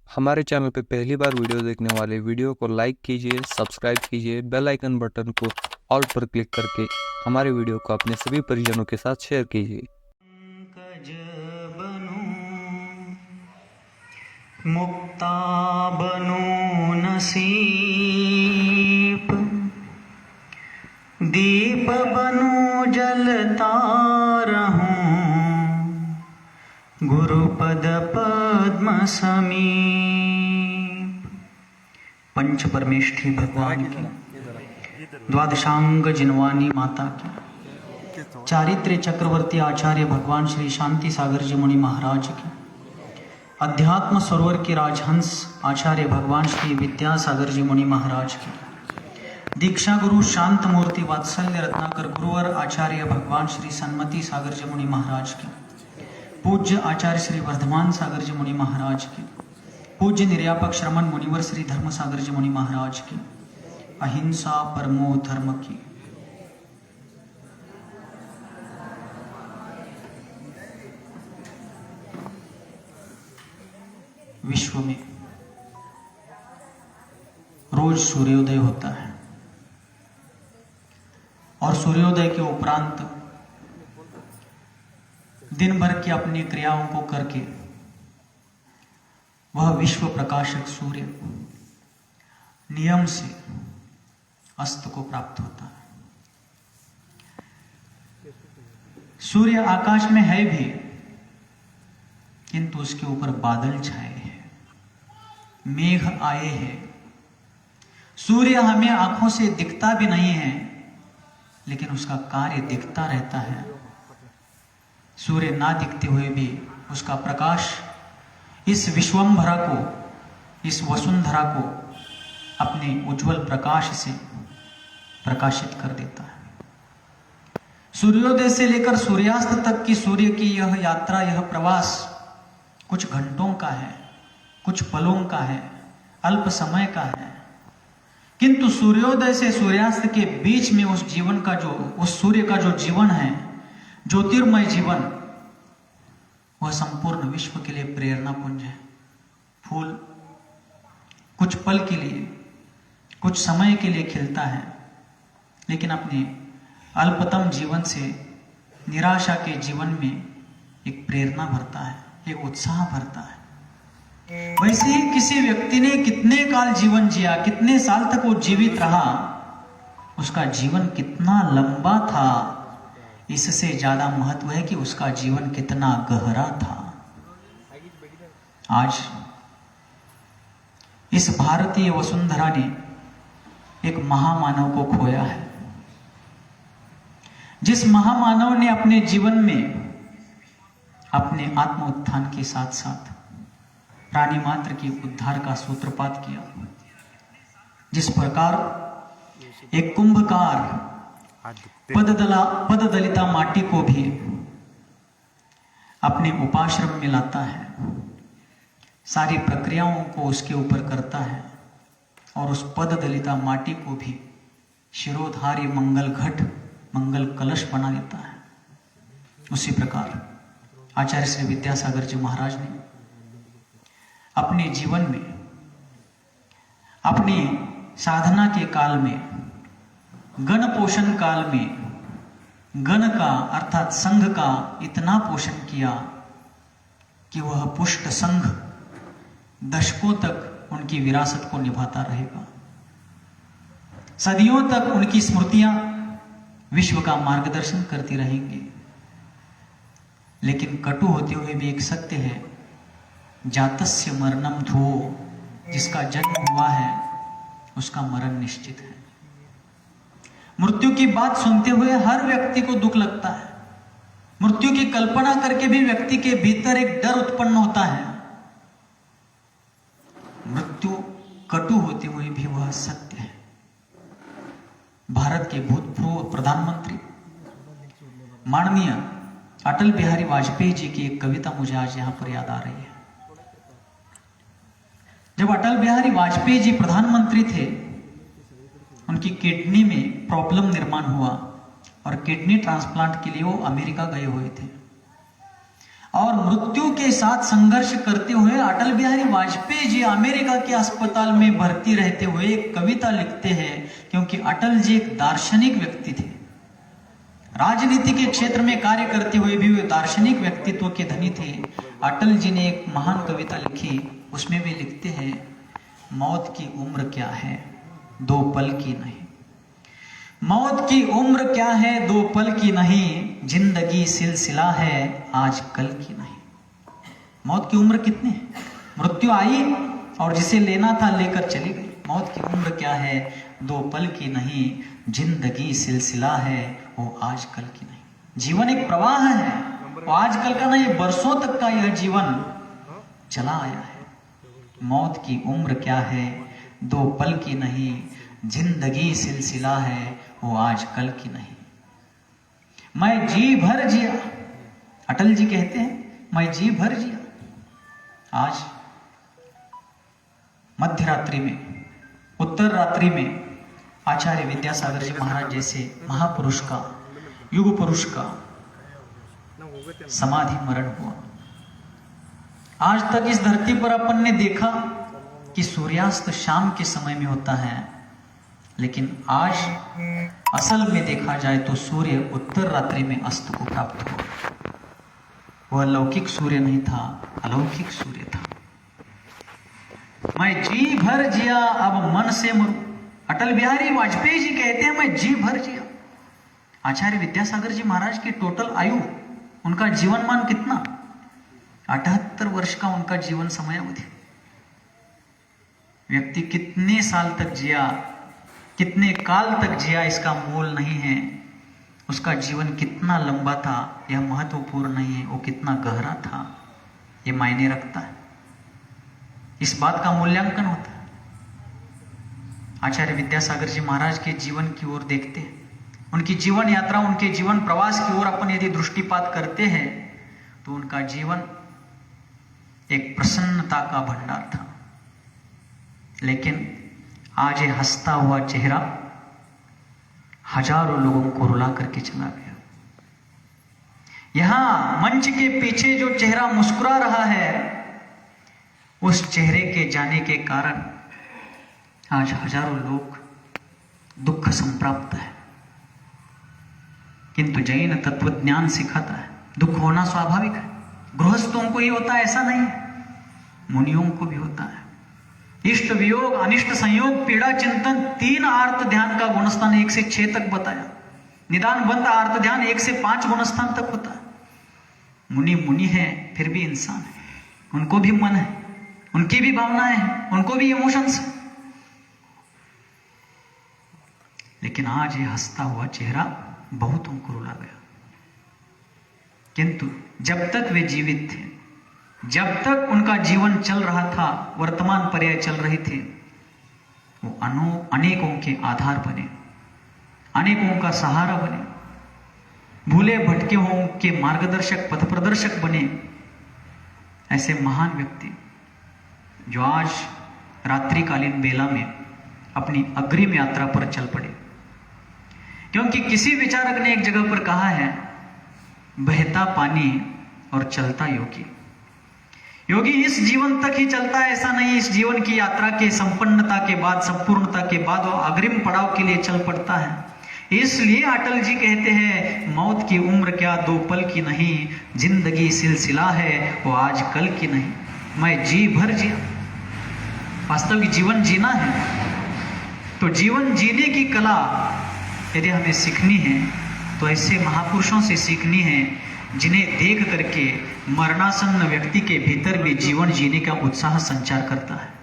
हमारे चैनल पे पहली बार वीडियो देखने वाले वीडियो को लाइक कीजिए, सब्सक्राइब कीजिए, बेल आइकन बटन को ऑल पर क्लिक करके हमारे वीडियो को अपने सभी परिजनों के साथ शेयर कीजिए। पंकज बनूं, मुक्ता बनूं नसीब, दीप बनूं जलता रहूं, गुरुपद पद्म समीप। पंच परमेष्ठी भगवान की, द्वादशांग जिनवानी माता की, चारित्र्य चक्रवर्ती आचार्य भगवान श्री शांति सागर जी मुनि महाराज की, अध्यात्म सरोवर के राजहंस आचार्य भगवान श्री विद्यासागर जी मुनि महाराज की, दीक्षा गुरु शांत मूर्ति वात्सल्य रत्नाकर गुरुवर आचार्य भगवान श्री सन्मति सागर जी मुनि महाराज की, पूज्य आचार्य श्री वर्धमान सागर जी मुनि महाराज की, पूज्य निर्यापक श्रमण मुनिवर श्री धर्म सागर जी मुनि महाराज की, अहिंसा परमो धर्म की। विश्व में रोज सूर्योदय होता है और सूर्योदय के उपरांत दिन भर की अपनी क्रियाओं को करके वह विश्व प्रकाशक सूर्य नियम से अस्त को प्राप्त होता है। सूर्य आकाश में है भी, किंतु उसके ऊपर बादल छाए हैं, मेघ आए हैं। सूर्य हमें आंखों से दिखता भी नहीं है, लेकिन उसका कार्य दिखता रहता है। सूर्य ना दिखते हुए भी उसका प्रकाश इस विश्वंभरा को, इस वसुंधरा को अपने उज्जवल प्रकाश से प्रकाशित कर देता है। सूर्योदय से लेकर सूर्यास्त तक की सूर्य की यह यात्रा, यह प्रवास कुछ घंटों का है, कुछ पलों का है, अल्प समय का है, किंतु सूर्योदय से सूर्यास्त के बीच में उस जीवन का जो, उस सूर्य का जो जीवन है, ज्योतिर्मय जीवन, वह संपूर्ण विश्व के लिए प्रेरणा पुंज है। फूल कुछ पल के लिए, कुछ समय के लिए खिलता है, लेकिन अपने अल्पतम जीवन से निराशा के जीवन में एक प्रेरणा भरता है, एक उत्साह भरता है। वैसे ही किसी व्यक्ति ने कितने काल जीवन जिया, कितने साल तक वो जीवित रहा, उसका जीवन कितना लंबा था, इससे ज्यादा महत्व है कि उसका जीवन कितना गहरा था। आज इस भारतीय वसुंधरा ने एक महामानव को खोया है, जिस महामानव ने अपने जीवन में अपने आत्म उत्थान के साथ साथ प्राणी मात्र के उद्धार का सूत्रपात किया। जिस प्रकार एक कुंभकार पददलिता माटी को भी अपने उपाश्रम में लाता है, सारी प्रक्रियाओं को उसके ऊपर करता है और उस पददलिता माटी को भी शिरोधार्य मंगल घट, मंगल कलश बना देता है, उसी प्रकार आचार्य श्री विद्यासागर जी महाराज ने अपने जीवन में, अपनी साधना के काल में, गण पोषण काल में, गण का अर्थात संघ का इतना पोषण किया कि वह पुष्ट संघ दशकों तक उनकी विरासत को निभाता रहेगा। सदियों तक उनकी स्मृतियां विश्व का मार्गदर्शन करती रहेंगी। लेकिन कटु होते हुए भी एक सत्य है, जातस्य मरणम धुओ, जिसका जन्म हुआ है उसका मरण निश्चित है। मृत्यु की बात सुनते हुए हर व्यक्ति को दुख लगता है। मृत्यु की कल्पना करके भी व्यक्ति के भीतर एक डर उत्पन्न होता है। मृत्यु कटु होते हुए भी वह सत्य है। भारत के भूतपूर्व प्रधानमंत्री माननीय अटल बिहारी वाजपेयी जी की एक कविता मुझे आज यहां पर याद आ रही है। जब अटल बिहारी वाजपेयी जी प्रधानमंत्री थे, उनकी किडनी में प्रॉब्लम निर्माण हुआ और किडनी ट्रांसप्लांट के लिए वो अमेरिका गए हुए थे। और और मृत्यु के साथ संघर्ष करते हुए अटल बिहारी वाजपेयी जी अमेरिका के अस्पताल में भर्ती रहते हुए एक कविता लिखते हैं, क्योंकि अटल जी एक दार्शनिक व्यक्ति थे। राजनीति के क्षेत्र में कार्य करते हुए भी वे दार्शनिक व्यक्तित्व के धनी थे। अटल जी ने एक महान कविता लिखी, उसमें वे लिखते हैं, मौत की उम्र क्या है, 2 पल की नहीं। मौत की उम्र क्या है, 2 पल की नहीं, जिंदगी सिलसिला है, आज कल की नहीं। मौत की उम्र कितनी है? मृत्यु आई और जिसे लेना था लेकर चली गई। मौत की उम्र क्या है, 2 पल की नहीं, जिंदगी सिलसिला है, वो आज कल की नहीं। जीवन एक प्रवाह है, वो आजकल का नहीं, बरसों तक का यह जीवन चला आया है। मौत की उम्र क्या है, 2 पल की नहीं, जिंदगी सिलसिला है, वो आज कल की नहीं। मैं जी भर जिया, अटल जी कहते हैं, मैं जी भर जिया। आज मध्य रात्रि में, उत्तर रात्रि में आचार्य विद्यासागर जी महाराज जैसे महापुरुष का, युग पुरुष का समाधि मरण हुआ। आज तक इस धरती पर अपन ने देखा कि सूर्यास्त शाम के समय में होता है, लेकिन आज असल में देखा जाए तो सूर्य उत्तर रात्रि में अस्त को प्राप्त हुआ। वह लौकिक सूर्य नहीं था, अलौकिक सूर्य था। मैं जी भर जिया, अब मन से मरूं। अटल बिहारी वाजपेयी जी कहते हैं, मैं जी भर जिया। आचार्य विद्यासागर जी महाराज की टोटल आयु, उनका जीवनमान कितना? 78 वर्ष का उनका जीवन समयावधि। व्यक्ति कितने साल तक जिया, कितने काल तक जिया, इसका मोल नहीं है। उसका जीवन कितना लंबा था यह महत्वपूर्ण नहीं है, वो कितना गहरा था ये मायने रखता है। इस बात का मूल्यांकन होता है। आचार्य विद्यासागर जी महाराज के जीवन की ओर देखते हैं, उनकी जीवन यात्रा, उनके जीवन प्रवास की ओर अपन यदि दृष्टिपात करते हैं तो उनका जीवन एक प्रसन्नता का भंडार था। लेकिन आज ये हंसता हुआ चेहरा हजारों लोगों को रुला करके चला गया। यहां मंच के पीछे जो चेहरा मुस्कुरा रहा है, उस चेहरे के जाने के कारण आज हजारों लोग दुख संप्राप्त है। किंतु जैन तत्वज्ञान सिखाता है दुख होना स्वाभाविक है। गृहस्थों को ही होता है ऐसा नहीं, मुनियों को भी होता है। इष्ट वियोग, अनिष्ट संयोग, पीड़ा चिंतन, 3 आर्त ध्यान का गुणस्थान 1 से 6 तक बताया। निदान बंद आर्त ध्यान 1 से 5 गुणस्थान तक होता है। मुनि मुनि है, फिर भी इंसान है, उनको भी मन है, उनकी भी भावनाएं हैं, उनको भी इमोशंस है। लेकिन आज ये हंसता हुआ चेहरा बहुतों को रुला गया। किंतु जब तक वे जीवित थे, जब तक उनका जीवन चल रहा था, वर्तमान पर्याय चल रहे थे, वो अनेकों के आधार बने, अनेकों का सहारा बने, भूले भटके हों के मार्गदर्शक, पथ प्रदर्शक बने। ऐसे महान व्यक्ति जो आज रात्रिकालीन बेला में अपनी अग्रिम यात्रा पर चल पड़े। क्योंकि किसी विचारक ने एक जगह पर कहा है, बहता पानी और चलता योगी। योगी इस जीवन तक ही चलता है ऐसा नहीं, इस जीवन की यात्रा के संपन्नता के बाद, संपूर्णता के बाद वो अग्रिम पड़ाव के लिए चल पड़ता है। इसलिए अटल जी कहते हैं, मौत की उम्र क्या 2 पल की नहीं, जिंदगी सिलसिला है, वो आज कल की नहीं। मैं जी भर जिया। वास्तविक जीवन जीना है तो जीवन जीने की कला यदि हमें सीखनी है तो ऐसे महापुरुषों से सीखनी है जिन्हें देख करके मरणासन्न व्यक्ति के भीतर भी जीवन जीने का उत्साह संचार करता है।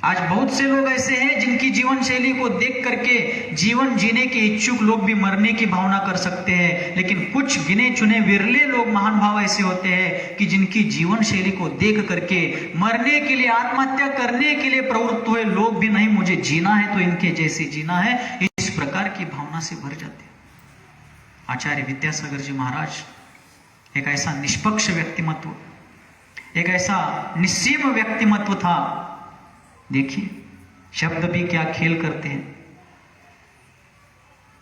आज बहुत से लोग ऐसे हैं जिनकी जीवन शैली को देख करके जीवन जीने के इच्छुक लोग भी मरने की भावना कर सकते हैं, लेकिन कुछ गिने चुने विरले लोग महान भाव ऐसे होते हैं कि जिनकी जीवन शैली को देख करके मरने के लिए, आत्महत्या करने के लिए प्रवृत्त हुए लोग भी नहीं, मुझे जीना है तो इनके जैसे जीना है, इस प्रकार की भावना से भर जाते हैं। आचार्य विद्यासागर जी महाराज एक ऐसा निष्पक्ष व्यक्तिमत्व, एक ऐसा निस्सीम व्यक्तिमत्व था। देखिए शब्द भी क्या खेल करते हैं।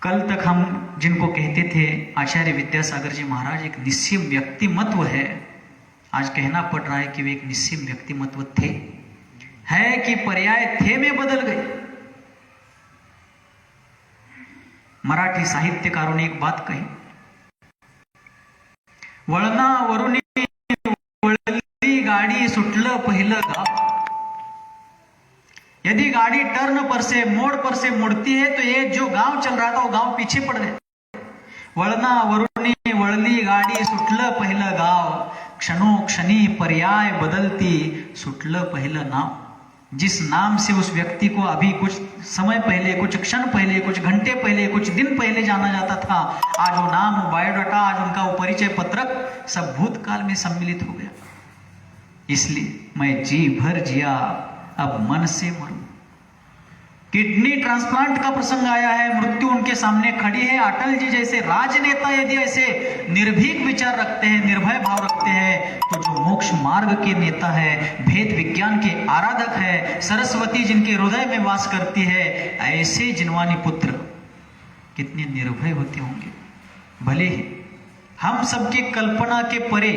कल तक हम जिनको कहते थे आचार्य विद्यासागर जी महाराज एक निस्सीम व्यक्तिमत्व है, आज कहना पड़ रहा है कि वे एक निस्सीम व्यक्तिमत्व थे, है कि पर्याय थे में बदल गए। मराठी साहित्यकारों ने एक बात कही, वळणावरून वळली गाड़ी सुटलं पहिलं गाव। यदि गाड़ी टर्न पर से मोड़ पर से मुड़ती है तो ये जो गांव चल रहा था वो गांव पीछे पड़ गया। वळणावरून वळली गाड़ी सुटलं पहिलं गाव, क्षणोक्षणी पर्याय बदलती सुटलं पहिलं नाव। जिस नाम से उस व्यक्ति को अभी कुछ समय पहले, कुछ क्षण पहले, कुछ घंटे पहले, कुछ दिन पहले जाना जाता था, आज वो नाम, वो बायोडाटा, आज उनका वो परिचय पत्रक सब भूतकाल में सम्मिलित हो गया। इसलिए मैं जी भर जिया, अब मन से मरूं। किडनी ट्रांसप्लांट का प्रसंग आया है, मृत्यु उनके सामने खड़ी है। अटल जी जैसे राजनेता यदि ऐसे निर्भीक विचार रखते हैं, निर्भय भाव रखते हैं, तो जो मोक्ष मार्ग के नेता है, भेद विज्ञान के आराधक है, सरस्वती जिनके हृदय में वास करती है, ऐसे जिनवानी पुत्र कितने निर्भय होते होंगे। भले ही हम सबकी कल्पना के परे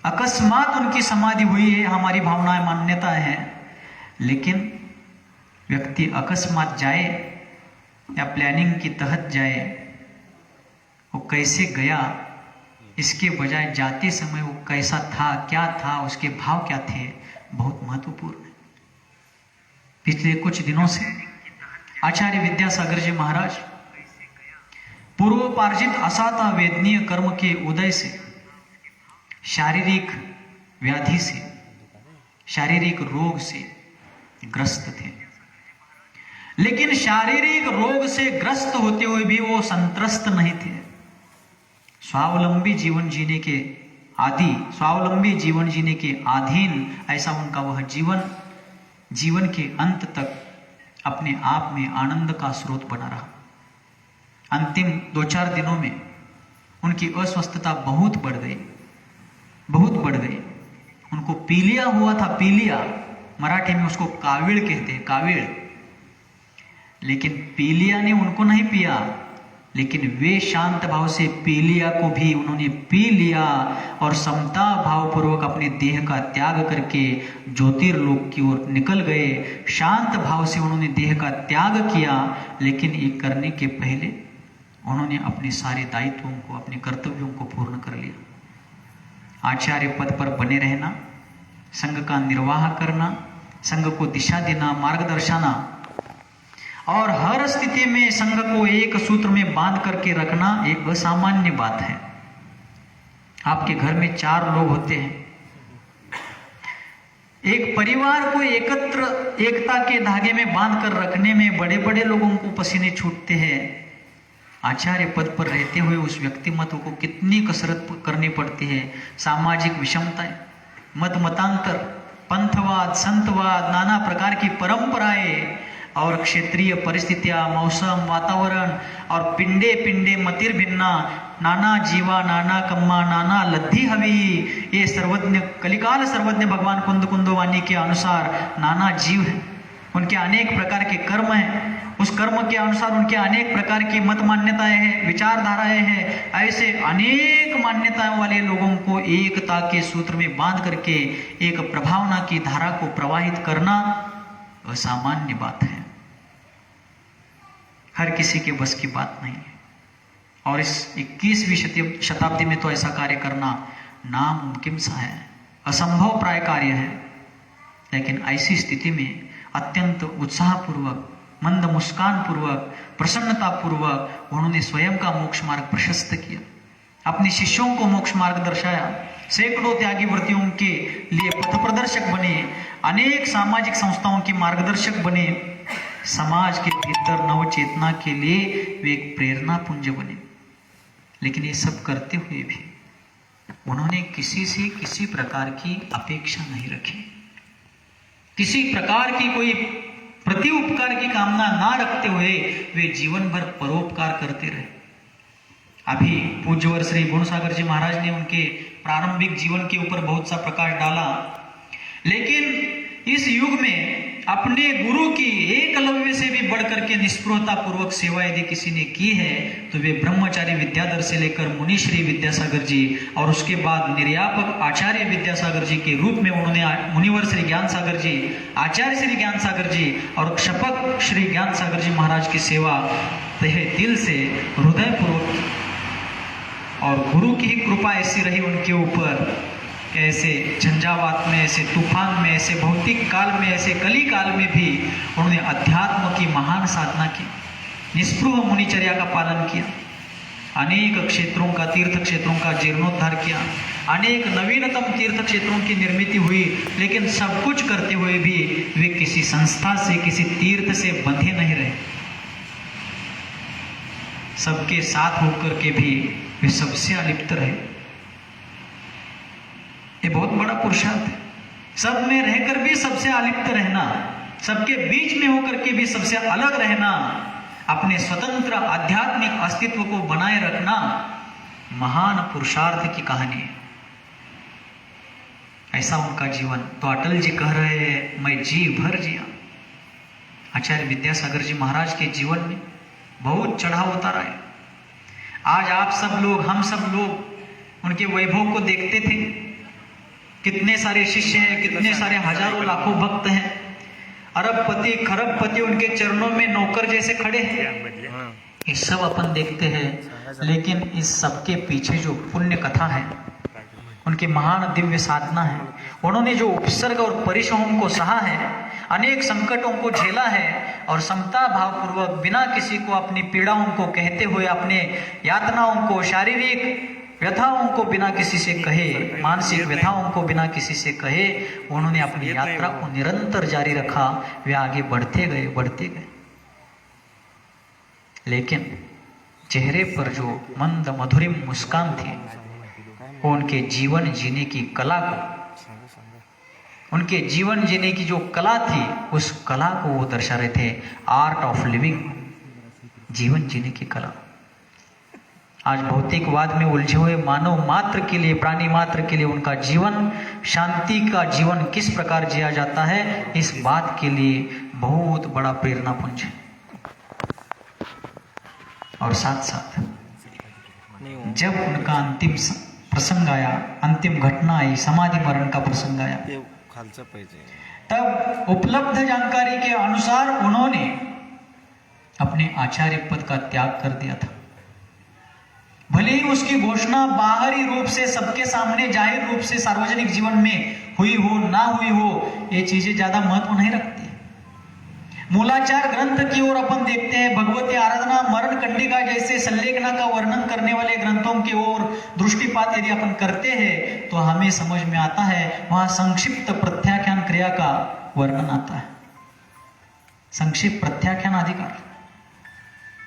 अकस्मात उनकी समाधि हुई है, हमारी भावनाएं, मान्यताएं हैं, लेकिन व्यक्ति अकस्मात जाए या प्लानिंग के तहत जाए, वो कैसे गया इसके बजाय जाते समय वो कैसा था, क्या था, उसके भाव क्या थे, बहुत महत्वपूर्ण है। पिछले कुछ दिनों से आचार्य विद्यासागर जी महाराज पूर्वोपार्जित असाता वेदनीय कर्म के उदय से, शारीरिक व्याधि से, शारीरिक रोग से ग्रस्त थे। लेकिन शारीरिक रोग से ग्रस्त होते हुए भी वो संत्रस्त नहीं थे। स्वावलंबी जीवन जीने के आदि, स्वावलंबी जीवन जीने के अधीन ऐसा उनका वह जीवन, जीवन के अंत तक अपने आप में आनंद का स्रोत बना रहा। अंतिम 2-4 दिनों में उनकी अस्वस्थता बहुत बढ़ गई, बहुत बढ़ गई। उनको पीलिया हुआ था, पीलिया, मराठी में उसको काविड़ कहते हैं, काविड़। लेकिन पीलिया ने उनको नहीं पिया, लेकिन वे शांत भाव से पीलिया को भी उन्होंने पी लिया और समता भाव पूर्वक अपने देह का त्याग करके ज्योतिर्लोक की ओर निकल गए। शांत भाव से उन्होंने देह का त्याग किया, लेकिन ये करने के पहले उन्होंने अपने सारे दायित्वों को, अपने कर्तव्यों को पूर्ण कर लिया। आचार्य पद पर बने रहना, संघ का निर्वाह करना, संघ को दिशा देना, मार्गदर्शना, और हर स्थिति में संघ को एक सूत्र में बांध करके रखना एक असामान्य बात है। आपके घर में 4 लोग होते हैं, एक परिवार को एकत्र, एकता के धागे में बांध कर रखने में बड़े बड़े लोगों को पसीने छूटते हैं। आचार्य पद पर रहते हुए उस व्यक्तिमत्व को कितनी कसरत करनी पड़ती है। सामाजिक विषमताएं, मत मतांतर, पंथवाद, संतवाद, नाना प्रकार की परंपराएं और क्षेत्रीय परिस्थितियां, मौसम, वातावरण और पिंडे पिंडे मतिर भिन्ना, नाना जीवा, नाना कम्मा, नाना लद्दी हवी, ये सर्वज्ञ, कलिकाल सर्वज्ञ भगवान कुंद कुंदवानी के अनुसार नाना जीव है, उनके अनेक प्रकार के कर्म हैं, उस कर्म के अनुसार उनके अनेक प्रकार की मत मान्यताएं हैं, विचारधाराएं हैं। ऐसे अनेक मान्यताओं वाले लोगों को एकता के सूत्र में बांध करके एक प्रभावना की धारा को प्रवाहित करना असामान्य बात है, हर किसी के बस की बात नहीं है। और इस 21वीं शताब्दी में तो ऐसा कार्य करना नामुमकिन सा है, असंभव प्राय कार्य है। लेकिन ऐसी स्थिति में अत्यंत उत्साहपूर्वक, मंद मुस्कान पूर्वक, प्रसन्नता पूर्वक उन्होंने स्वयं का मोक्ष मार्ग प्रशस्त किया, अपने शिष्यों को मोक्ष मार्ग दर्शाया, सैकड़ों त्यागी व्रतियों के लिए पथ प्रदर्शक बने, अनेक सामाजिक संस्थाओं के मार्गदर्शक बने, समाज के भीतर नव चेतना के लिए वे एक प्रेरणा पुंज बने। लेकिन ये सब करते हुए भी उन्होंने किसी से किसी प्रकार की अपेक्षा नहीं रखी, किसी प्रकार की कोई प्रति उपकार की कामना ना रखते हुए वे जीवन भर परोपकार करते रहे। अभी पूज्यवर श्री गुणसागर जी महाराज ने उनके प्रारंभिक जीवन के ऊपर बहुत सा प्रकाश डाला, लेकिन इस युग में अपने गुरु की एकलव्य से भी बढ़कर के निष्पृहता पूर्वक सेवा यदि किसी ने की है तो वे ब्रह्मचारी विद्याधर से लेकर मुनि श्री विद्यासागर जी और उसके बाद निर्यापक आचार्य विद्यासागर जी के रूप में उन्होंने मुनिवर श्री ज्ञान सागर जी, आचार्य श्री ज्ञान सागर जी और क्षपक श्री ज्ञान सागर जी महाराज की सेवा तहे दिल से हृदय पूर्वक की। और गुरु की ही कृपा ऐसी रही उनके ऊपर कि ऐसे झंझावात में, ऐसे तूफान में, ऐसे भौतिक काल में, ऐसे कली काल में भी उन्होंने अध्यात्म की महान साधना की, निष्पृह मुनिचर्या का पालन किया, अनेक क्षेत्रों का, तीर्थ क्षेत्रों का जीर्णोद्धार किया, अनेक नवीनतम तीर्थ क्षेत्रों की निर्मित हुई, लेकिन सब कुछ करते हुए भी वे किसी संस्था से, किसी तीर्थ से बंधे नहीं रहे। सबके साथ होकर के भी वे सबसे अलिप्त रहे। ये बहुत बड़ा पुरुषार्थ है। सब में रहकर भी सबसे अलिप्त रहना, सबके बीच में होकर के भी सबसे अलग रहना, अपने स्वतंत्र आध्यात्मिक अस्तित्व को बनाए रखना महान पुरुषार्थ की कहानी है। ऐसा उनका जीवन। तो अटल जी कह रहे हैं मैं जी भर जिया। आचार्य विद्यासागर जी महाराज के जीवन में बहुत चढ़ाव उतार आए। आज आप सब लोग, हम सब लोग उनके वैभव को देखते थे। कितने सारे शिष्य हैं, कितने सारे हजारों लाखों भक्त हैं, अरबपति खरबपति उनके चरणों में नौकर जैसे खड़े हैं। ये सब अपन देखते हैं, लेकिन इस सबके पीछे जो पुण्य कथा है, उनकी महान दिव्य साधना है, उन्होंने जो उपसर्ग और परिश्रम को सहा है, अनेक संकटों को झेला है और समता भावपूर्वक बिना किसी को अपनी पीड़ाओं को कहते हुए, अपने यातनाओं को, शारीरिक व्यथाओं को बिना किसी से कहे, मानसिक व्यथाओं को बिना किसी से कहे, उन्होंने अपनी यात्रा को निरंतर जारी रखा। वे आगे बढ़ते गए, बढ़ते गए, लेकिन चेहरे पर जो मंद मधुरिम मुस्कान थी, वो उनके जीवन जीने की कला को, उनके जीवन जीने की जो कला थी, उस कला को वो दर्शा रहे थे। आर्ट ऑफ लिविंग, जीवन जीने की कला। आज भौतिकवाद में उलझे हुए मानव मात्र के लिए, प्राणी मात्र के लिए उनका जीवन, शांति का जीवन किस प्रकार जिया जाता है, इस बात के लिए बहुत बड़ा प्रेरणा पुंज है। और साथ साथ जब उनका अंतिम प्रसंग आया, अंतिम घटना आई, समाधि मरण का प्रसंग आया, तब उपलब्ध जानकारी के अनुसार उन्होंने अपने आचार्य पद का त्याग कर दिया था। भले ही उसकी घोषणा बाहरी रूप से सबके सामने, जाहिर रूप से सार्वजनिक जीवन में हुई हो, ना हुई हो, ये चीजें ज्यादा महत्व नहीं रखती। मूलाचार ग्रंथ की ओर अपन देखते हैं, भगवती आराधना, मरण कंडिका जैसे संलेखना का वर्णन करने वाले ग्रंथों की ओर दृष्टिपात यदि अपन करते हैं तो हमें समझ में आता है, वहां संक्षिप्त प्रत्याख्यान क्रिया का वर्णन आता है। संक्षिप्त प्रत्याख्यान अधिकार,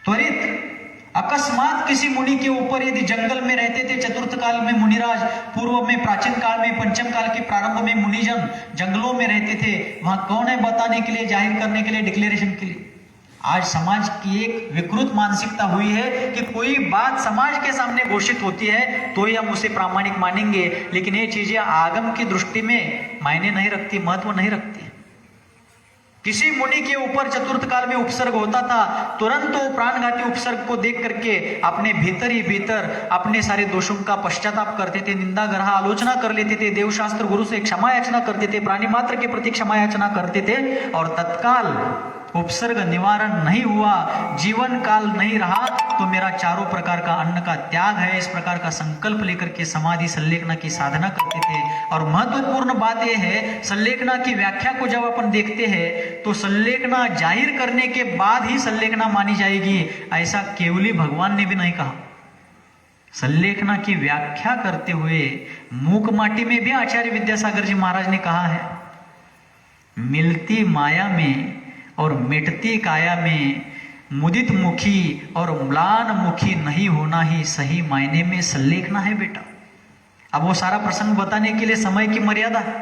त्वरित अकस्मात किसी मुनि के ऊपर यदि जंगल में रहते थे, चतुर्थ काल में मुनिराज, पूर्व में, प्राचीन काल में, पंचम काल के प्रारंभ में मुनिजन जंगलों में रहते थे, वहां कौन है बताने के लिए, जाहिर करने के लिए, डिक्लेरेशन के लिए। आज समाज की एक विकृत मानसिकता हुई है कि कोई बात समाज के सामने घोषित होती है तो ही हम उसे प्रामाणिक मानेंगे, लेकिन ये चीजें आगम की दृष्टि में मायने नहीं रखती, महत्व नहीं रखती। किसी मुनि के ऊपर चतुर्थ काल में उपसर्ग होता था, तुरंत वो प्राणघाती उपसर्ग को देख करके अपने भीतर ही भीतर अपने सारे दोषों का पश्चाताप करते थे, निंदा ग्रह आलोचना कर लेते थे, देवशास्त्र गुरु से क्षमा याचना करते थे, प्राणी मात्र के प्रति क्षमा याचना करते थे, और तत्काल उपसर्ग निवारण नहीं हुआ, जीवन काल नहीं रहा तो मेरा चारों प्रकार का अन्न का त्याग है, इस प्रकार का संकल्प लेकर के समाधि संलेखना की साधना करते थे। और महत्वपूर्ण बात यह है, संलेखना की व्याख्या को जब अपन देखते हैं तो संलेखना जाहिर करने के बाद ही संलेखना मानी जाएगी, ऐसा केवली भगवान ने भी नहीं कहा। संलेखना की व्याख्या करते हुए मूक माटी में भी आचार्य विद्यासागर जी महाराज ने कहा है, मिलती माया में और मिटती काया में मुदित मुखी और म्लान मुखी नहीं होना ही सही मायने में संलेखना है बेटा। अब वो सारा प्रसंग बताने के लिए समय की मर्यादा है।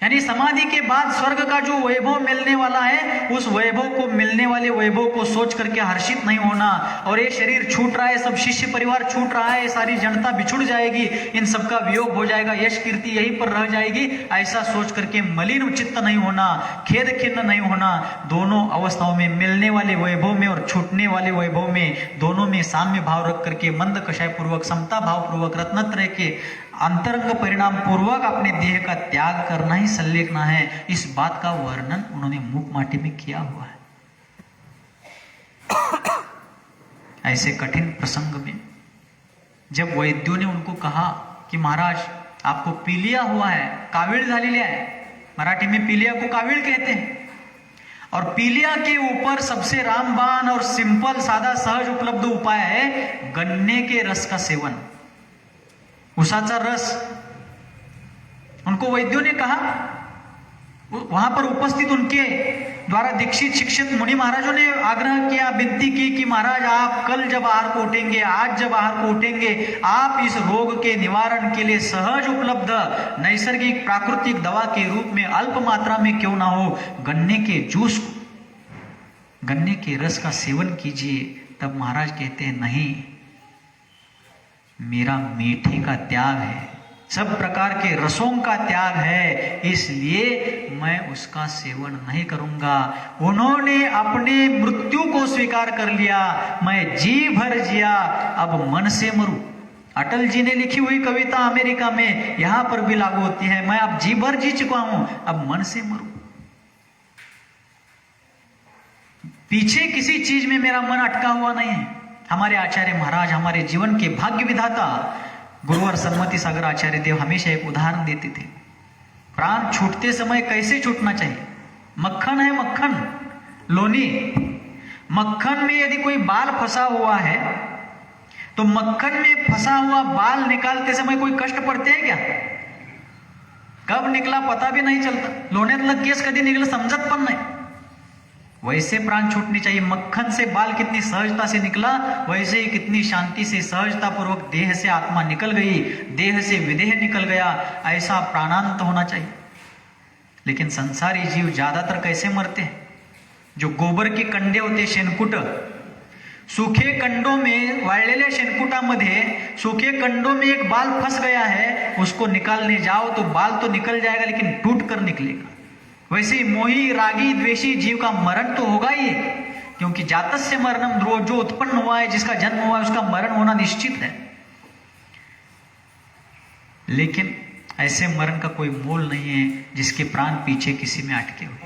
यानी समाधि के बाद स्वर्ग का जो वैभव मिलने वाला है, उस वैभव को, मिलने वाले वैभव को सोच करके हर्षित नहीं होना। और ये शरीर छूट रहा है, सब शिष्य परिवार छूट रहा है, सारी जनता बिछुड़ जाएगी, इन सबका वियोग हो जाएगा, यश कीर्ति यहीं पर रह जाएगी, ऐसा सोच करके मलिन चित्त नहीं होना, खेद खिन्न नहीं होना। दोनों अवस्थाओं में, मिलने वाले वैभव में और छूटने वाले वैभव में, दोनों में साम्य भाव रख करके, मंद कषाय पूर्वक, समता भाव पूर्वक, रत्नत्रय के अंतरंग परिणाम पूर्वक अपने देह का त्याग करना ही संलेखना है। इस बात का वर्णन उन्होंने मूक माटी में किया हुआ है। ऐसे कठिन प्रसंग में जब वैद्यों ने उनको कहा कि महाराज आपको पीलिया हुआ है, कावीळ झालेली आहे, मराठी में पीलिया को कावीळ कहते हैं, और पीलिया के ऊपर सबसे रामबाण और सिंपल, सादा, सहज उपलब्ध उपाय है गन्ने के रस का सेवन, उसाचा रस। उनको वैद्यों ने कहा, वहां पर उपस्थित उनके द्वारा दीक्षित शिक्षित मुनि महाराजों ने आग्रह किया, विनती की कि महाराज आप कल जब आहार को उठेंगे, आज जब आहार को उठेंगे, आप इस रोग के निवारण के लिए सहज उपलब्ध नैसर्गिक प्राकृतिक दवा के रूप में अल्प मात्रा में क्यों ना हो, गन्ने के जूस को, गन्ने के रस का सेवन कीजिए। तब महाराज कहते हैं नहीं, मेरा मीठे का त्याग है, सब प्रकार के रसों का त्याग है, इसलिए मैं उसका सेवन नहीं करूंगा। उन्होंने अपने मृत्यु को स्वीकार कर लिया, मैं जी भर जिया अब मन से मरूं। अटल जी ने लिखी हुई कविता अमेरिका में यहां पर भी लागू होती है, मैं अब जी भर जी चुका हूं, अब मन से मरूं। पीछे किसी चीज में मेरा मन अटका हुआ नहीं है। हमारे आचार्य महाराज, हमारे जीवन के भाग्य विधाता गुरुवर सन्मति सागर आचार्य देव हमेशा एक उदाहरण देते थे, प्राण छूटते समय कैसे छूटना चाहिए। मक्खन है, मक्खन, लोनी, मक्खन में यदि कोई बाल फंसा हुआ है तो मक्खन में फंसा हुआ बाल निकालते समय कोई कष्ट पड़ते हैं क्या? कब निकला पता भी नहीं चलता, लोण्यातलं केस कधी निकला समजत पण नाही। वैसे प्राण छूटनी चाहिए। मक्खन से बाल कितनी सहजता से निकला, वैसे ही कितनी शांति से, सहजता पूर्वक देह से आत्मा निकल गई, देह से विदेह निकल गया, ऐसा प्राणांत होना चाहिए। लेकिन संसारी जीव ज्यादातर कैसे मरते हैं? जो गोबर के कंडे होते, शेनकुट, सूखे कंडों में, वाळलेल्या शेनकुटामध्ये सूखे कंडों में एक बाल फंस गया है, उसको निकालने जाओ तो बाल तो निकल जाएगा लेकिन टूट कर निकलेगा। वैसे ही मोही, रागी, द्वेषी जीव का मरण तो होगा ही, क्योंकि जातस्य मरणम ध्रुव, जो उत्पन्न हुआ है, जिसका जन्म हुआ है, उसका मरण होना निश्चित है। लेकिन ऐसे मरण का कोई मोल नहीं है जिसके प्राण पीछे किसी में अटके हुए।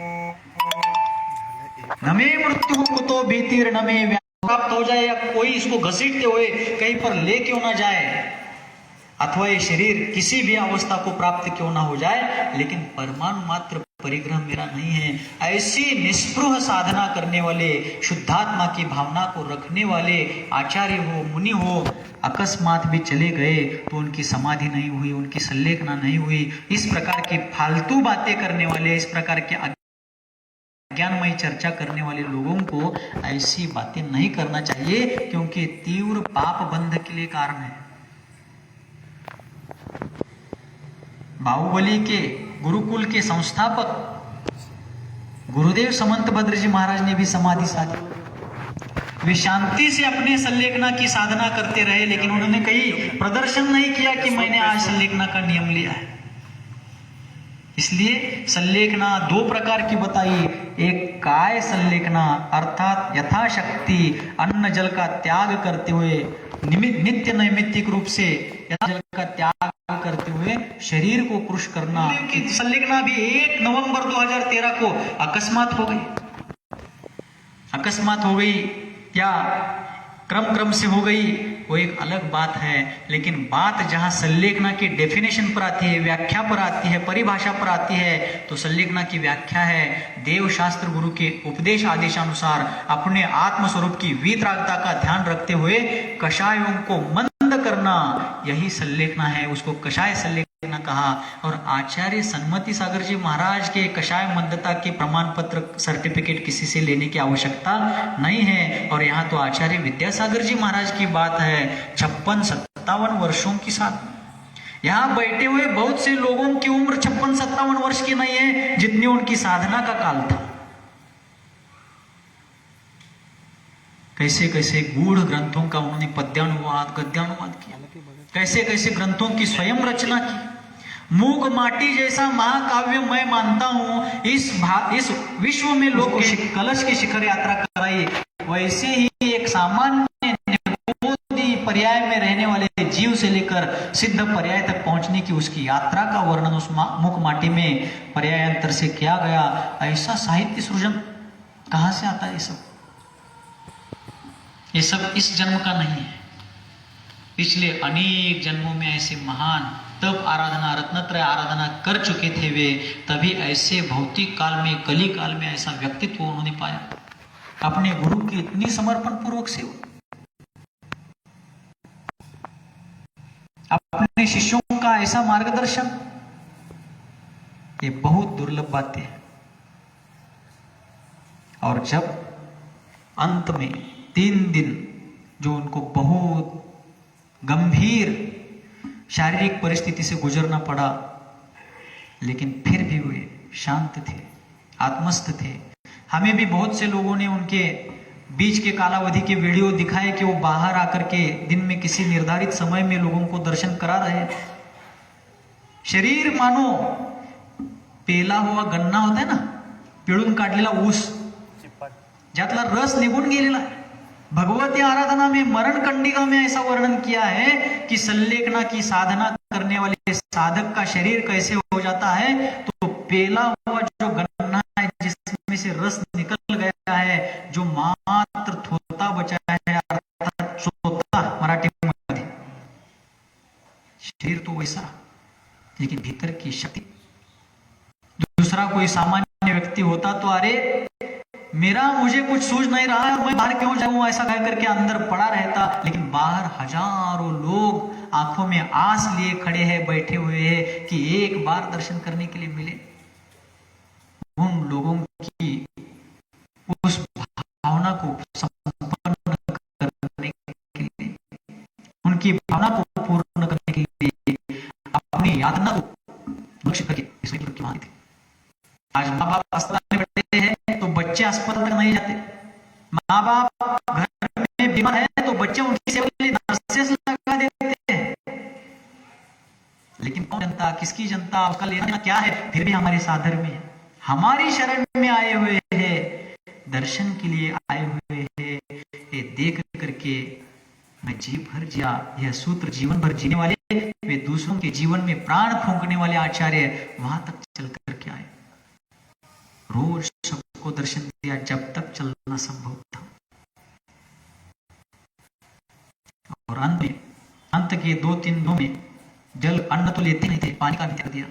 नमे मृत्यु कुतो भीतिर नमे, प्राप्त हो जाए या कोई इसको घसीटते हुए कहीं पर ले क्यों ना जाए, अथवा ये शरीर किसी भी अवस्था को प्राप्त क्यों ना हो जाए, लेकिन परमाणु मात्र परिग्रह मेरा नहीं है। ऐसी निस्पृह साधना करने वाले, शुद्धात्मा की भावना को रखने वाले आचार्य हो, मुनि हो, अकस्मात भी चले गए तो उनकी समाधि नहीं हुई, उनकी संलेखना नहीं हुई। इस प्रकार की फालतू बातें करने वाले, इस प्रकार के अज्ञानमयी चर्चा करने वाले लोगों को ऐसी बातें नहीं करना चाहिए, क्योंकि तीव्र पाप बंध के लिए कारण है। बाहुबली के गुरुकुल के संस्थापक गुरुदेव समंत भद्र जी महाराज ने भी समाधि साधी। वे शांति से अपने संलेखना की साधना करते रहे, लेकिन उन्होंने कहीं प्रदर्शन नहीं किया कि मैंने आज संलेखना का नियम लिया है। इसलिए संलेखना दो प्रकार की बताई। एक काय संलेखना, अर्थात यथाशक्ति अन्न जल का त्याग करते हुए, नित्य नैमित्तिक रूप से जल का त्याग करते हुए शरीर को पुरुष करना। की संलेखना भी 1 नवंबर 2013 को अकस्मात हो गई या क्रम से हो गई, वो एक अलग बात है। लेकिन बात जहां संलेखना की डेफिनेशन पर आती है, व्याख्या पर आती है, परिभाषा पर आती है, तो संलेखना की व्याख्या है देव शास्त्र गुरु के उपदेश आदेशानुसार अपने आत्मस्वरूप की वीतरागता का ध्यान रखते हुए कषायों को मंद करना, यही संलेखना है। उसको कषाय संलेखना कहा। और आचार्य सन्मति सागर जी महाराज के कषाय मंदता के प्रमाण पत्र, सर्टिफिकेट किसी से लेने की आवश्यकता नहीं है। और यहाँ तो आचार्य विद्यासागर जी महाराज की बात है, 56-57 वर्षों की साधना। यहां बैठे हुए बहुत से लोगों की उम्र 56-57 वर्ष की नहीं है जितनी उनकी साधना का काल था। कैसे कैसे गूढ़ ग्रंथों का उन्होंने पद्यानुवाद गद्यानुवाद किया, कैसे कैसे ग्रंथों की स्वयं रचना की। मूक माटी जैसा महाकाव्य मैं मानता हूं इस विश्व में लोग कलश की शिखर यात्रा कराई, वैसे ही एक सामान्य पर्याय में रहने वाले जीव से लेकर सिद्ध पर्याय तक पहुंचने की उसकी यात्रा का वर्णन उस मूक माटी में पर्यायांतर से किया गया। ऐसा साहित्य सृजन कहां से आता है? ये सब इस जन्म का नहीं है, पिछले अनेक जन्मों में ऐसे महान तप आराधना रत्नत्रय आराधना कर चुके थे वे, तभी ऐसे भौतिक काल में कली काल में ऐसा व्यक्तित्व उन्होंने पाया। अपने गुरु की इतनी समर्पण पूर्वक सेवा, अपने शिष्यों का ऐसा मार्गदर्शन, ये बहुत दुर्लभ बातें हैं। और जब अंत में 3 दिन जो उनको बहुत गंभीर शारीरिक परिस्थिति से गुजरना पड़ा, लेकिन फिर भी वे शांत थे, आत्मस्थ थे। हमें भी बहुत से लोगों ने उनके बीच के कालावधि के वीडियो दिखाए कि वो बाहर आकर के दिन में किसी निर्धारित समय में लोगों को दर्शन करा रहे हैं। शरीर मानो पेला हुआ गन्ना होता है ना, पिळून काढलेला ऊस, ज्यातला रस निघून गेलेला आहे। भगवती आराधना में मरण कंडिका में ऐसा वर्णन किया है कि संलेखना की साधना करने वाले साधक का शरीर कैसे हो जाता है, तो पेला हुआ जो गन्ना है जिसमें से रस निकल गया है, जो मात्र थोता बचा है, अर्थात चोता मराठी मध्ये, शरीर तो वैसा, लेकिन भीतर की शक्ति। दूसरा कोई सामान्य व्यक्ति होता तो अरे मुझे कुछ सूझ नहीं रहा है, मैं बाहर क्यों जाऊं, ऐसा कह करके अंदर पड़ा रहता। लेकिन बाहर हजारों लोग आंखों में आस लिए खड़े हैं, बैठे हुए हैं कि एक बार दर्शन करने के लिए मिले। उन लोगों की उस भावना को संपन्न करने के लिए, उनकी भावना को पूर्ण करने के लिए अपनी यातना को लक्ष्य करके इसमें की मांग थी। आज माँ बाप अस्पताल में बैठे हैं तो बच्चे अस्पताल तक नहीं जाते, माँ बाप घर में बीमार है तो बच्चे उनकी सेवा के लिए नर्सेस लगा देते हैं। लेकिन कौन जनता, किसकी जनता, उसका लेना देना क्या है? फिर भी हमारे साधर में हमारी शरण में आए हुए हैं, दर्शन के लिए आए हुए हैं। ये देख करके मैं जी भर जिया, यह सूत्र जीवन भर जीने वाले, वे दूसरों के जीवन में प्राण फूंकने वाले आचार्य वहां तक चल करके आए, रोज सबको दर्शन दिया जब तक चलना संभव था। और अंत के 2-3 दिनों में जल अन्न तो लेते नहीं थे, पानी का भी त्याग दिया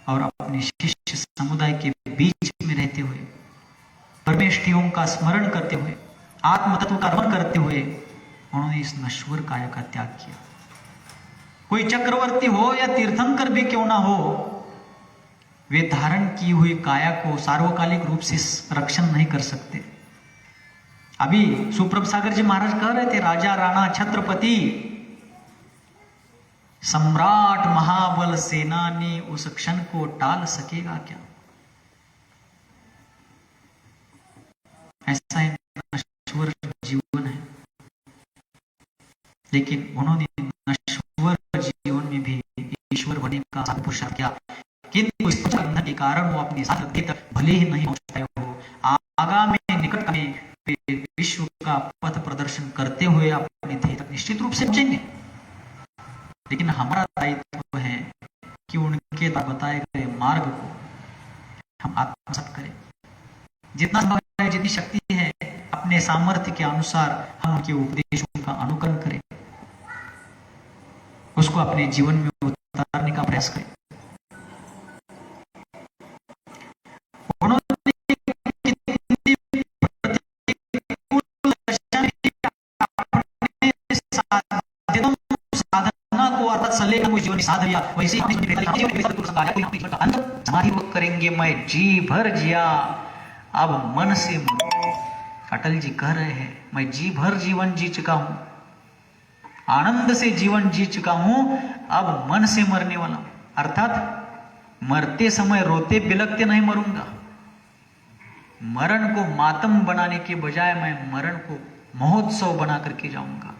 और अपने शिष्य समुदाय के बीच में रहते हुए, परमेष्ठियों का स्मरण करते हुए, आत्म तत्व का रमण करते हुए उन्होंने इस नश्वर काया का त्याग किया। कोई चक्रवर्ती हो या तीर्थंकर भी क्यों ना हो, वे धारण की हुई काया को सार्वकालिक रूप से रक्षण नहीं कर सकते। अभी सुप्रभ सागर जी महाराज कह रहे थे, राजा राणा छत्रपति सम्राट महाबल सेनानी उस क्षण को टाल सकेगा क्या? ऐसा एक नश्वर जीवन है, लेकिन उन्होंने नश्वर जीवन में भी ईश्वर बनने का पुरुषार्थ किया। किंतु इस बंधन के कारण वो अपनी साधना तक भले ही नहीं पहुंच पाए हो, आगामी निकट में विश्व का पथ प्रदर्शन करते हुए अपने ध्येय तक निश्चित रूप से पहुंचेंगे। लेकिन हमारा दायित्व है कि उनके द्वारा बताए गए मार्ग को हम आत्मसात करें, जितना संभव है, जितनी शक्ति है, अपने सामर्थ्य के अनुसार हम उनके उपदेशों का अनुकरण करें, उसको अपने जीवन में उतारने का प्रयास करें। समाधि करेंगे मैं जी भर जिया, अब मन से मन। अटल जी कह रहे हैं, मैं जी भर जीवन जी चुका हूं, आनंद से जीवन जी चुका हूं, अब मन से मरने वाला हूं। अर्थात मरते समय रोते बिलखते नहीं मरूंगा। मरण को मातम बनाने के बजाय मैं मरण को महोत्सव बना करके जाऊंगा।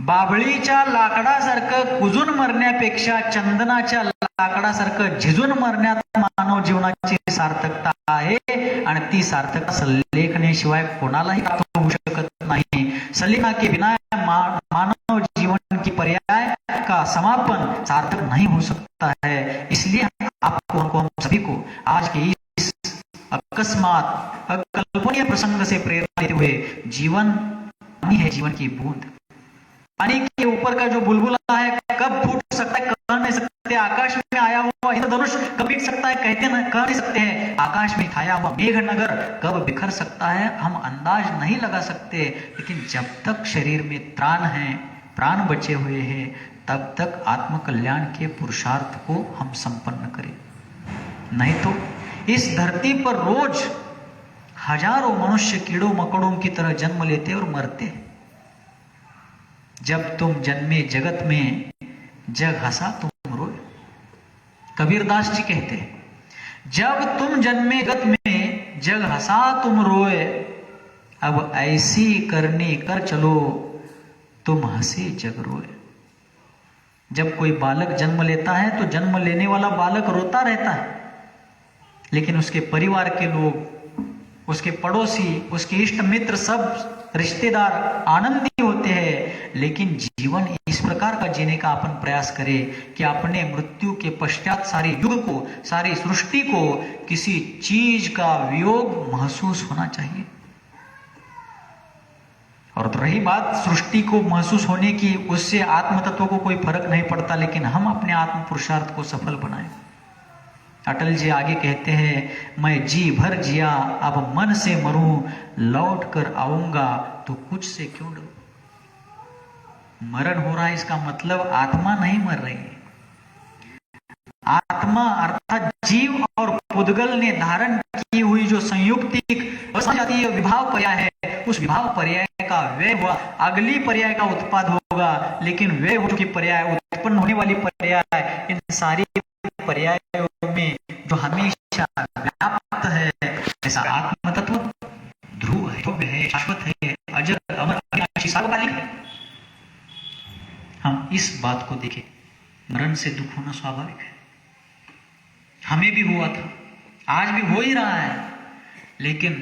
बाभळीच्या लाकडासारखं कुजून मरण्यापेक्षा चंदनाच्या लाकडासारखं झिजून मरण्यात मानव जीवनाची सार्थकता आहे आणि ती सार्थकता सल्लेखण्याशिवाय कोणालाही प्राप्त होऊ शकत नाही। सल्लेखना के बिना मानव जीवन की पर्याय का समापन सार्थक नहीं हो सकता है। इसलिए आपको हम सभी को आज के इस अकस्मात अकल्पनीय प्रसंग से प्रेरणा लेते हुए जीवन पानी है, जीवन की बूंद, पानी के ऊपर का जो बुलबुला है कब फूट सकता है कह नहीं सकते। आकाश में आया हुआ इंद्रधनुष कब बिक सकता है कह नहीं सकते हैं। आकाश में छाया हुआ मेघनगर कब बिखर सकता है हम अंदाज नहीं लगा सकते। लेकिन जब तक शरीर में त्राण है, प्राण बचे हुए हैं, तब तक आत्मकल्याण के पुरुषार्थ को हम संपन्न करें। नहीं तो इस धरती पर रोज हजारों मनुष्य कीड़ों मकोड़ों की तरह जन्म लेते और मरते हैं। जब तुम जन्मे जगत में जग हंसा तुम रोए। कबीरदास जी कहते हैं जब तुम जन्मे जगत में जग हंसा तुम रोए, अब ऐसी करनी कर चलो तुम हंसे जग रोए। जब कोई बालक जन्म लेता है तो जन्म लेने वाला बालक रोता रहता है, लेकिन उसके परिवार के लोग, उसके पड़ोसी, उसके इष्ट मित्र, सब रिश्तेदार आनंदी होते हैं। लेकिन जीवन इस प्रकार का जीने का अपन प्रयास करें कि अपने मृत्यु के पश्चात सारे युग को, सारी सृष्टि को किसी चीज का वियोग महसूस होना चाहिए। और तो रही बात सृष्टि को महसूस होने की, उससे आत्म तत्व को कोई फर्क नहीं पड़ता, लेकिन हम अपने आत्म पुरुषार्थ को सफल बनाएं। अटल जी आगे कहते हैं मैं जी भर जिया अब मन से मरूं, लौट कर आऊंगा तो कुछ से क्यों डरूं। मरण हो रहा है इसका मतलब आत्मा नहीं मर रही है। आत्मा अर्थात जीव और पुद्गल ने धारण की हुई जो संयुक्तिक असंजातीय विभाव पर्याय है, उस विभाव पर्याय का व्यय हुआ अगली पर्याय का उत्पाद होगा। लेकिन व्यय हो चुकी पर्याय, उत्पन्न होने वाली पर्याय, इन सारी पर्यायों में जो हमेशा व्याप्त है, ऐसा आत्म तत्व ध्रुव है, भव्य है, शाश्वत है, अजर अमर अविनाशी सार्वकालिक है। हम इस बात को देखें, मरण से दुख होना स्वाभाविक है, हमें भी हुआ था, आज भी हो ही रहा है। लेकिन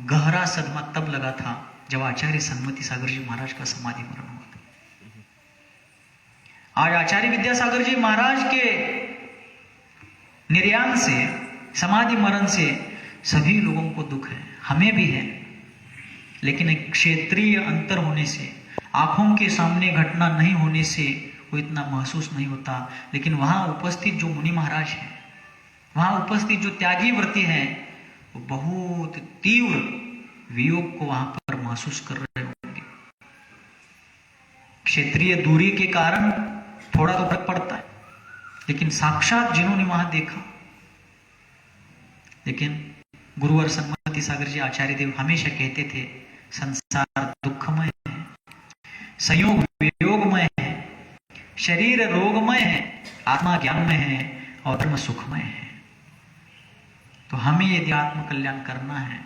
गहरा सदमा तब लगा था जब आचार्य सन्मति सागर जी महाराज का समाधि मरण हुआ था। आज आचार्य विद्यासागर जी महाराज के निर्याण से, समाधि मरण से सभी लोगों को दुख है, हमें भी है। लेकिन एक क्षेत्रीय अंतर होने से, आंखों के सामने घटना नहीं होने से वो इतना महसूस नहीं होता। लेकिन वहां उपस्थित जो मुनि महाराज हैं, वहां उपस्थित जो त्यागी व्रती हैं, वो बहुत तीव्र वियोग को वहां पर महसूस कर रहे होंगे। क्षेत्रीय दूरी के कारण थोड़ा तो फर्क पड़ता है, लेकिन साक्षात जिन्होंने वहां देखा। लेकिन गुरुवर सन्मति सागर जी आचार्य देव हमेशा कहते थे संसार दुखमय है, संयोग वियोगमय है, शरीर रोगमय है, आत्मा ज्ञानमय है और धर्म सुखमय है। तो हमें यदि आत्म कल्याण करना है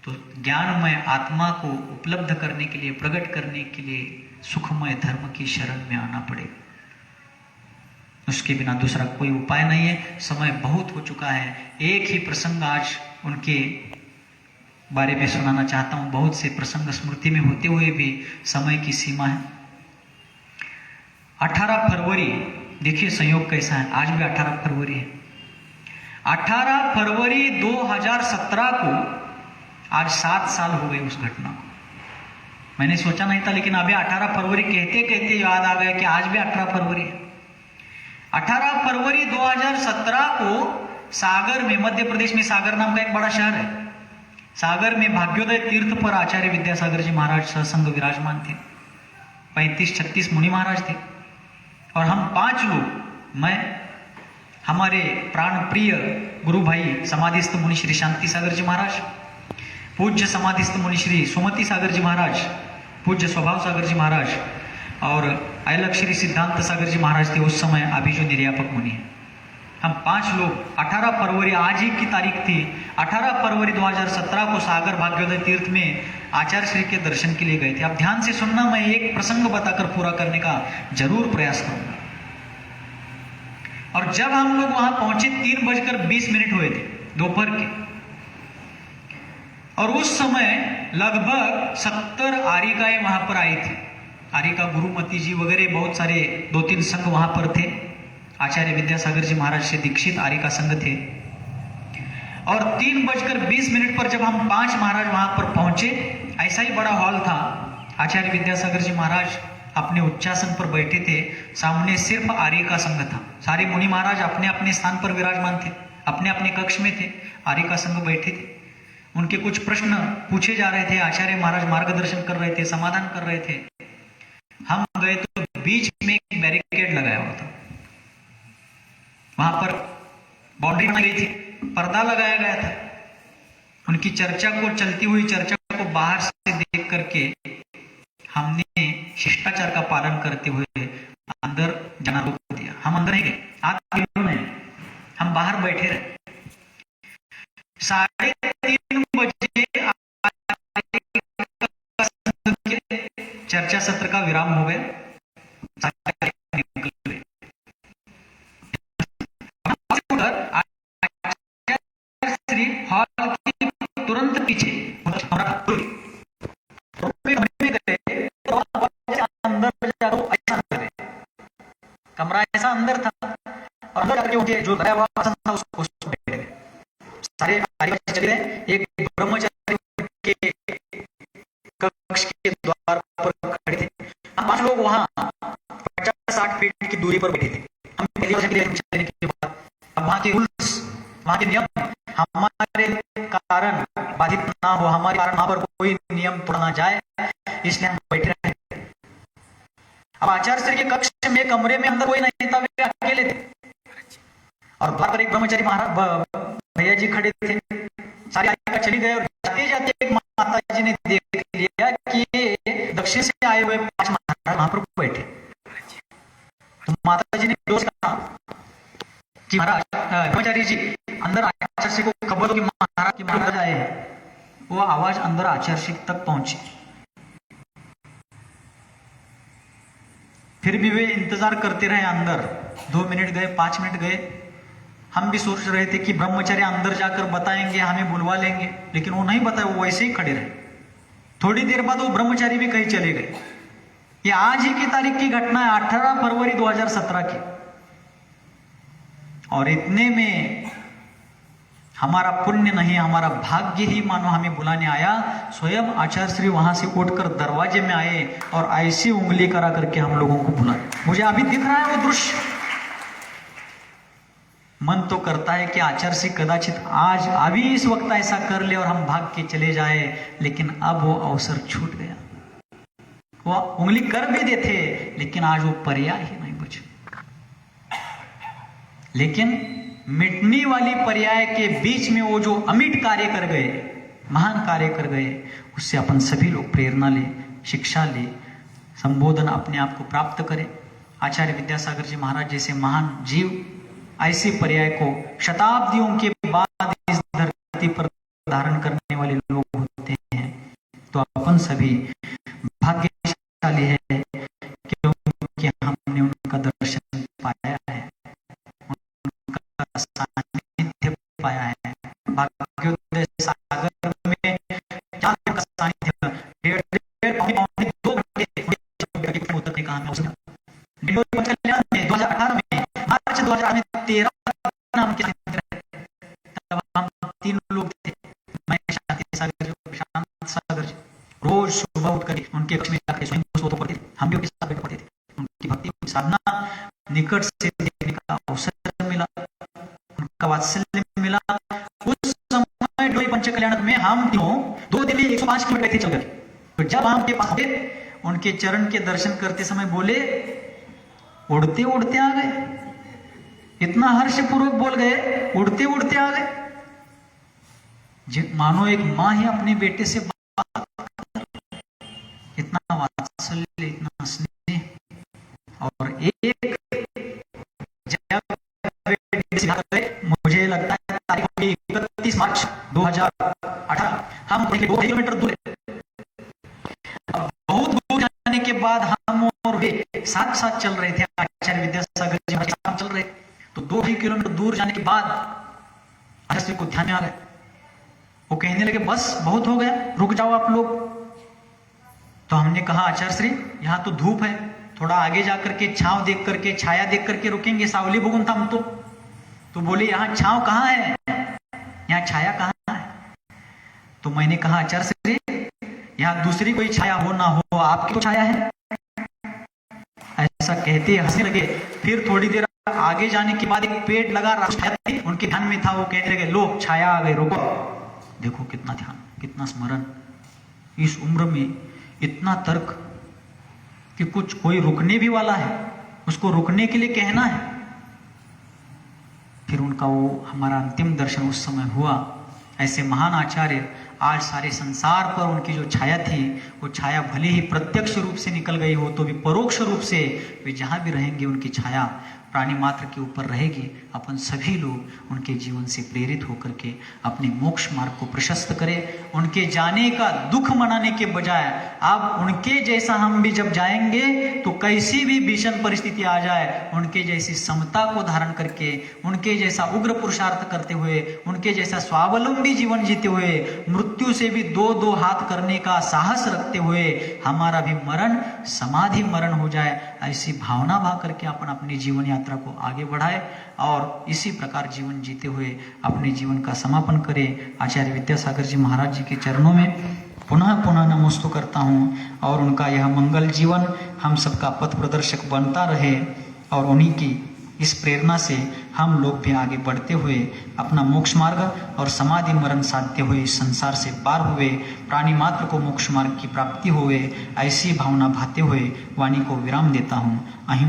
तो ज्ञानमय आत्मा को उपलब्ध करने के लिए, प्रकट करने के लिए सुखमय धर्म की शरण में आना पड़ेगा। उसके बिना दूसरा कोई उपाय नहीं है। समय बहुत हो चुका है। एक ही प्रसंग आज उनके बारे में सुनाना चाहता हूं। बहुत से प्रसंग स्मृति में होते हुए भी समय की सीमा है। 18 फरवरी, देखिए संयोग कैसा है, आज भी 18 फरवरी है। 18 फरवरी 2017 को आज 7 साल हो गए उस घटना को। मैंने सोचा नहीं था, लेकिन अभी 18 फरवरी कहते कहते याद आ गया कि आज भी 18 फरवरी है। 18 फरवरी 2017 को सागर में, मध्य प्रदेश में सागर नाम का एक बड़ा शहर है, सागर में भाग्योदय तीर्थ पर आचार्य विद्यासागर जी महाराज सत्संग विराजमान थे। 35-36 मुनि महाराज थे और हम 5 लोग, मैं, हमारे प्राण प्रिय गुरु भाई समाधिस्थ मुनि श्री शांति सागर जी महाराज, पूज्य समाधिस्थ मुनि श्री सुमति सागर जी महाराज, पूज्य स्वभाव सागर जी महाराज, और अलग श्री सिद्धांत सागर जी महाराज थे उस समय, अभी जो निर्यापक मुनि है। हम 5 लोग 18 फरवरी, आज ही की तारीख थी, 18 फरवरी 2017 को सागर भाग्योदय तीर्थ में आचार्य श्री के दर्शन के लिए गए थे। आप ध्यान से सुनना, मैं एक प्रसंग बताकर पूरा करने का जरूर प्रयास करूंगा। और जब हम लोग वहां पहुंचे 3:20 हुए थे दोपहर के, और उस समय लगभग 70 आर्यिकाएं वहां पर आई थी। आर्यिका गुरुमती जी वगैरह बहुत सारे 2-3 संघ वहां पर थे। आचार्य विद्यासागर जी महाराज से दीक्षित आर्यिका संघ थे। और 3:20 पर जब हम 5 महाराज वहां पर पहुंचे, ऐसा ही बड़ा हॉल था। आचार्य विद्यासागर जी महाराज अपने उच्चासन पर बैठे थे, सामने सिर्फ आर्यिका संघ था। सारे मुनि महाराज अपने अपने स्थान पर विराजमान थे, अपने अपने कक्ष में थे, आर्यिका संघ बैठे थे। उनके कुछ प्रश्न पूछे जा रहे थे, आचार्य महाराज मार्गदर्शन कर रहे थे, समाधान कर रहे थे। हम गए तो बीच में एक बैरिकेड लगाया हुआ था, वहां पर बाउंड्री बनाई गई थी, पर्दा लगाया गया था। उनकी चर्चा को, चलती हुई चर्चा को बाहर से देख करके हमने शिष्टाचार का पालन करते हुए अंदर जाना रोक दिया। हम अंदर नहीं गए, आप में हम बाहर बैठे रहे। 3:30 बजे चर्चा सत्र का विराम हो गया। श्री हॉल के तुरंत पीछे कमरा ऐसा अंदर था, और अंदर जाके उनके जो गया हुआ आसन था उसको बैठे गए। सारे चले गए। एक ब्रह्मचारी के कक्ष के द्वार पर खड़े थे। हम 5 लोग वहां 50-60 फीट की दूरी पर बैठे थे। हम पहली बार चलने के बाद अब वहां के रूल्स, वहां के नियम हमारे कारण बाधित ना हो, हमारे कारण वहां पर कोई नियम तोड़ा ना जाए, इसलिए हम बैठे रहे। अब आचार्य श्री के कक्ष में, कमरे में अंदर कोई नहीं था, वे अकेले थे। और द्वार पर एक ब्रह्मचारी महाराज भैया जी खड़े थे। सारी आर्यिका चली गए, और जाते जाते एक माता जी ने देख लिया कि दक्षिण से आए हुए 5 महाराज वहां पर बैठे। तो माता जी ने दोष कहा कि महाराज, ब्रह्मचारी जी अंदर आचार्य श्री को खबर हो कि महाराज आए हैं। वो आवाज अंदर आचार्य श्री तक पहुंची। फिर भी वे इंतजार करते रहे अंदर। 2 मिनट गए, 5 मिनट गए। हम भी सोच रहे थे कि ब्रह्मचारी अंदर जाकर बताएंगे, हमें बुलवा लेंगे, लेकिन वो नहीं बताए, वो वैसे ही खड़े रहे। थोड़ी देर बाद वो ब्रह्मचारी भी कहीं चले गए। ये आज ही की तारीख की घटना है, 18 फरवरी 2017 की। और इतने में हमारा पुण्य नहीं, हमारा भाग्य ही मानो हमें बुलाने आया। स्वयं आचार्य श्री वहां से उठकर दरवाजे में आए और ऐसी उंगली करा करके हम लोगों को बुलाए। मुझे अभी दिख रहा है वो दृश्य। मन तो करता है कि आचार्य श्री कदाचित आज अभी इस वक्त ऐसा कर ले और हम भाग के चले जाए, लेकिन अब वो अवसर छूट गया। वो उंगली कर भी देते, लेकिन आज वो पर्याय ही नहीं बचे। लेकिन मिटने वाली पर्याय के बीच में वो जो अमिट कार्य कर गए, महान कार्य कर गए, उससे अपन सभी लोग प्रेरणा ले, शिक्षा ले, संबोधन अपने आप को प्राप्त करें। आचार्य विद्यासागर जी महाराज जैसे महान जीव ऐसे पर्याय को शताब्दियों के बाद इस धरती पर धारण करने वाले लोग होते हैं, तो अपन सभी भाग्यशाली है क्योंकि हमने उनका दर्शन पाया है, उनका सानिध्य पाया है। भाग्योदय सागर में क्या सानिध्य, 2 घंटे उतरने का हमें अवसर। 2018 में मार्च 2013 नाम के तब हम 3 लोग थे, मैं शांति सागर, प्रशांत सागर जी। रोज सुबह उठकर उनके कक्ष में जाकर स्वयं सोते पढ़ते थे, हम भी उनके साथ बैठ पढ़ते थे। उनकी भक्ति साधना निकट से देखने का अवसर मिला, उनका वात्सल्य मिला। उस समय डोई पंच कल्याण में हम तीनों 2 दिन में 105 किलोमीटर चल गए। तो जब हम के पास गए, उनके चरण के दर्शन करते समय बोले, उड़ते उड़ते आ गए। इतना हर्षपूर्वक बोल गए, उड़ते उड़ते आ गए, मानो एक माँ ही अपने बेटे से बात, इतना वात्सल्य, इतना स्नेह। गए, मुझे लगता है तारीख होगी 31 मार्च 2018। हम 2 किलोमीटर दूर है। बहुत दूर जाने के बाद हम और वे साथ साथ चल रहे थे, आचार्य विद्यासागर जी हमारे साथ चल रहे। तो 2 किलोमीटर दूर जाने के बाद आचार्य श्री को ध्यान में आ गए। वो कहने लगे बस बहुत हो गया, रुक जाओ आप लोग। तो हमने कहा आचार्य श्री यहाँ तो धूप है, थोड़ा आगे जाकर के छांव देख करके, छाया देख करके रुकेंगे, सावली बगुन था हम तो बोले यहाँ छांव कहाँ है, यहाँ छाया कहाँ है। तो मैंने कहा आचार्य श्री यहाँ दूसरी कोई छाया हो ना हो, आपकी तो छाया है। ऐसा कहते हंसने लगे। फिर थोड़ी देर आगे जाने के बाद एक पेड़ लगा, उनके ध्यान में था। वो कहने लगे लो छाया आ गई, रुको। देखो कितना ध्यान, कितना स्मरण, इस उम्र में इतना तर्क कि कुछ कोई रुकने भी वाला है, उसको रुकने के लिए कहना है। फिर उनका वो हमारा अंतिम दर्शन उस समय हुआ। ऐसे महान आचार्य आज सारे संसार पर उनकी जो छाया थी, वो छाया भले ही प्रत्यक्ष रूप से निकल गई हो तो भी परोक्ष रूप से वे जहाँ भी रहेंगे उनकी छाया प्राणी मात्र के ऊपर रहेगी। अपन सभी लोग उनके जीवन से प्रेरित होकर के अपने मोक्ष मार्ग को प्रशस्त करें। उनके जाने का दुख मनाने के बजाय अब उनके जैसा हम भी जब जाएंगे तो कैसी भी भीषण परिस्थिति आ जाए, उनके जैसी समता को धारण करके, उनके जैसा उग्र पुरुषार्थ करते हुए, उनके जैसा स्वावलंबी जीवन जीते हुए, मृत्यु से भी दो हाथ करने का साहस रखते हुए हमारा भी मरण समाधि मरण हो जाए, ऐसी भावना भा करके अपन अपनी जीवन यात्रा को आगे बढ़ाए और इसी प्रकार जीवन जीते हुए अपने जीवन का समापन करें। आचार्य विद्यासागर जी महाराज जी के चरणों में पुनः पुनः नमस्कार करता हूँ और उनका यह मंगल जीवन हम सबका पथ प्रदर्शक बनता रहे और उन्हीं की इस प्रेरणा से हम लोग भी आगे बढ़ते हुए अपना मोक्ष मार्ग और समाधि मरण साधते हुए इस संसार से पार हुए, प्राणी मात्र को मोक्ष मार्ग की प्राप्ति हुए, ऐसी भावना भाते हुए वाणी को विराम देता हूँ। अहिं